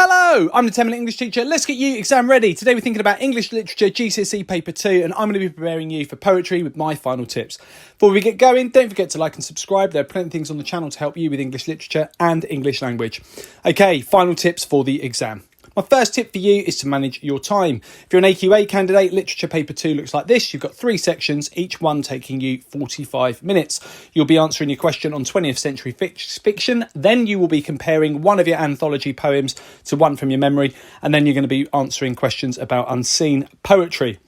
Hello, I'm the 10-minute English teacher. Let's get you exam ready. Today we're thinking about English Literature GCSE Paper 2 and I'm going to be preparing you for poetry with my final tips. Before we get going, don't forget to like and subscribe. There are plenty of things on the channel to help you with English literature and English language. Okay, final tips for the exam. My first tip for you is to manage your time. If you're an AQA candidate, Literature Paper 2 looks like this. You've got 3 sections, each one taking you 45 minutes. You'll be answering your question on 20th century fiction. Then you will be comparing one of your anthology poems to one from your memory. And then you're going to be answering questions about unseen poetry.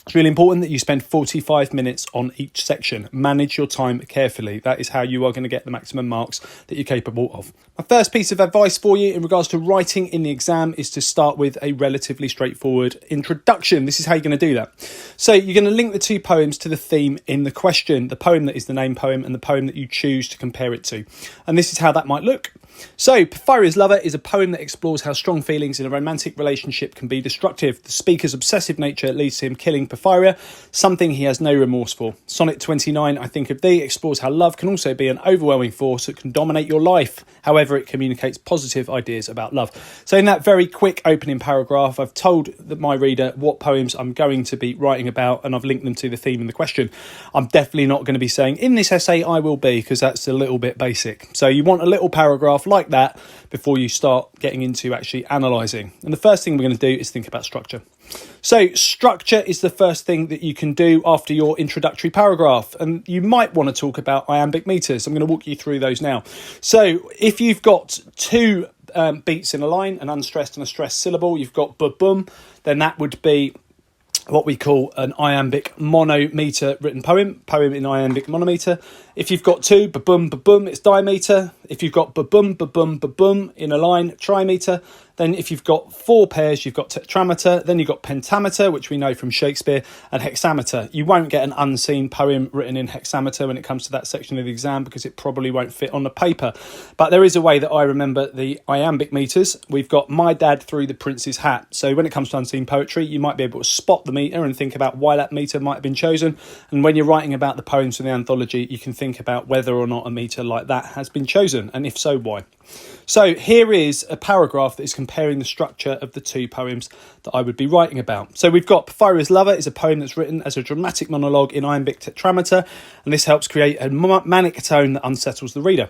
It's really important that you spend 45 minutes on each section. Manage your time carefully. That is how you are going to get the maximum marks that you're capable of. My first piece of advice for you in regards to writing in the exam is to start with a relatively straightforward introduction. This is how you're going to do that. So you're going to link the 2 poems to the theme in the question, the poem that is the name poem and the poem that you choose to compare it to. And this is how that might look. So, Porphyria's Lover is a poem that explores how strong feelings in a romantic relationship can be destructive. The speaker's obsessive nature leads to him killing Porphyria, something he has no remorse for. Sonnet 29, I Think of Thee, explores how love can also be an overwhelming force that can dominate your life. However, it communicates positive ideas about love. So in that very quick opening paragraph, I've told my reader what poems I'm going to be writing about and I've linked them to the theme in the question. I'm definitely not going to be saying, in this essay I will be, because that's a little bit basic. So you want a little paragraph like that before you start getting into actually analysing. And the first thing we're going to do is think about structure. So structure is the first thing that you can do after your introductory paragraph. And you might want to talk about iambic metres. I'm going to walk you through those now. So if you've got 2 beats in a line, an unstressed and a stressed syllable, you've got ba-bum, then that would be what we call an iambic monometer written poem in iambic monometer. If you've got 2, ba-bum, ba-bum, it's dimeter. If you've got ba-bum, ba-bum, ba-bum in a line, trimeter. Then if you've got 4 pairs, you've got tetrameter. Then you've got pentameter, which we know from Shakespeare, and hexameter. You won't get an unseen poem written in hexameter when it comes to that section of the exam because it probably won't fit on the paper. But there is a way that I remember the iambic meters. We've got My Dad Threw the Prince's Hat. So when it comes to unseen poetry, you might be able to spot the meter and think about why that meter might have been chosen. And when you're writing about the poems from the anthology, you can think about whether or not a meter like that has been chosen, and if so, why. So here is a paragraph that is comparing the structure of the 2 poems that I would be writing about. So we've got Porphyria's Lover is a poem that's written as a dramatic monologue in iambic tetrameter, and this helps create a manic tone that unsettles the reader.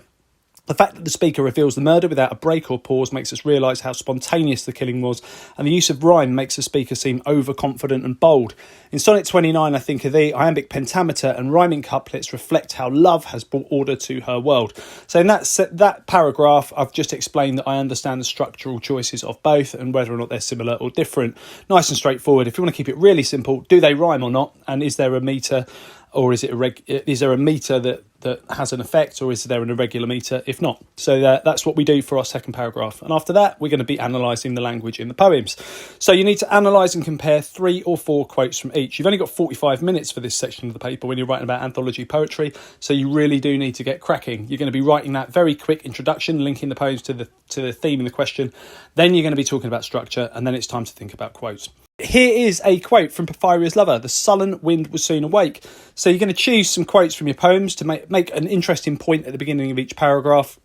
The fact that the speaker reveals the murder without a break or pause makes us realise how spontaneous the killing was, and the use of rhyme makes the speaker seem overconfident and bold. In Sonnet 29, I Think of Thee, iambic pentameter and rhyming couplets reflect how love has brought order to her world. So in that paragraph, I've just explained that I understand the structural choices of both and whether or not they're similar or different. Nice and straightforward. If you want to keep it really simple, do they rhyme or not? And is there a meter, or is there a meter that has an effect, or is there an irregular meter if not? So that's what we do for our second paragraph. And after that, we're going to be analysing the language in the poems. So you need to analyse and compare 3 or 4 quotes from each. You've only got 45 minutes for this section of the paper when you're writing about anthology poetry, so you really do need to get cracking. You're going to be writing that very quick introduction, linking the poems to the theme in the question. Then you're going to be talking about structure, and then it's time to think about quotes. Here is a quote from Porphyria's Lover. The sullen wind was soon awake. So you're going to choose some quotes from your poems to make an interesting point at the beginning of each paragraph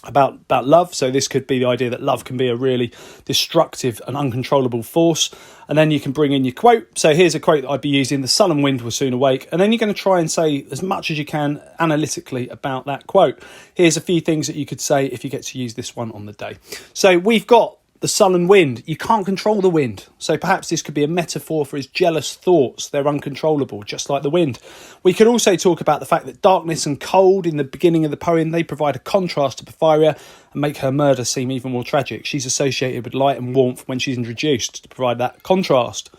about love. So this could be the idea that love can be a really destructive and uncontrollable force. And then you can bring in your quote. So here's a quote that I'd be using. The sullen wind was soon awake. And then you're going to try and say as much as you can analytically about that quote. Here's a few things that you could say if you get to use this one on the day. So we've got the sullen wind. You can't control the wind. So perhaps this could be a metaphor for his jealous thoughts. They're uncontrollable, just like the wind. We could also talk about the fact that darkness and cold in the beginning of the poem, they provide a contrast to Porphyria and make her murder seem even more tragic. She's associated with light and warmth when she's introduced to provide that contrast.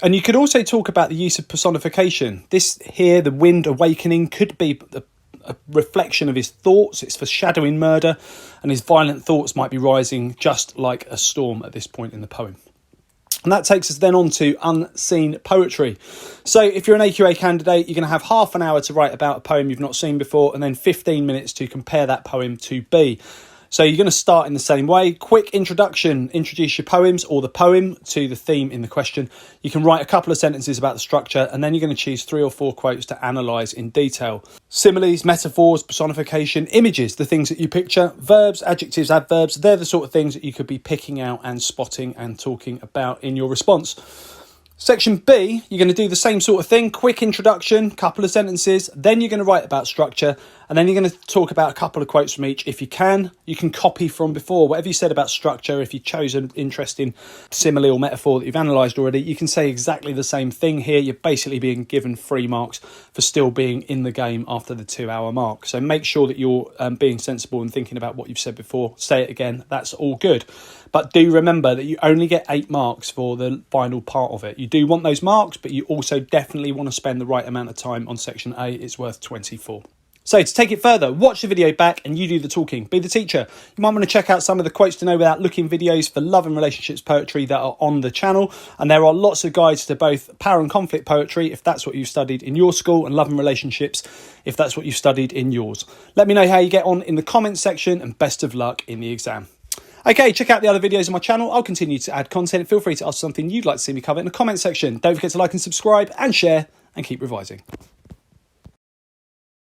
And you could also talk about the use of personification. This here, the wind awakening, could be a reflection of his thoughts. It's foreshadowing murder, and his violent thoughts might be rising just like a storm at this point in the poem. And that takes us then on to unseen poetry. So if you're an AQA candidate, you're going to have half an hour to write about a poem you've not seen before, and then 15 minutes to compare that poem to B. So you're going to start in the same way. Quick introduction, introduce your poems or the poem to the theme in the question. You can write a couple of sentences about the structure, and then you're going to choose 3 or 4 quotes to analyse in detail. Similes, metaphors, personification, images, the things that you picture, verbs, adjectives, adverbs, they're the sort of things that you could be picking out and spotting and talking about in your response. Section B, you're going to do the same sort of thing, quick introduction, couple of sentences, then you're going to write about structure, and then you're going to talk about a couple of quotes from each. If you can copy from before. Whatever you said about structure, if you chose an interesting simile or metaphor that you've analysed already, you can say exactly the same thing here. You're basically being given 3 marks for still being in the game after the 2-hour mark. So make sure that you're being sensible and thinking about what you've said before. Say it again, that's all good. But do remember that you only get 8 marks for the final part of it. You do want those marks, but you also definitely want to spend the right amount of time on section A. It's worth 24. So to take it further, watch the video back and you do the talking. Be the teacher. You might want to check out some of the quotes to know without looking videos for love and relationships poetry that are on the channel. And there are lots of guides to both power and conflict poetry, if that's what you studied in your school, and love and relationships, if that's what you studied in yours. Let me know how you get on in the comments section, and best of luck in the exam. Okay, check out the other videos on my channel. I'll continue to add content. Feel free to ask something you'd like to see me cover in the comment section. Don't forget to like and subscribe and share, and keep revising.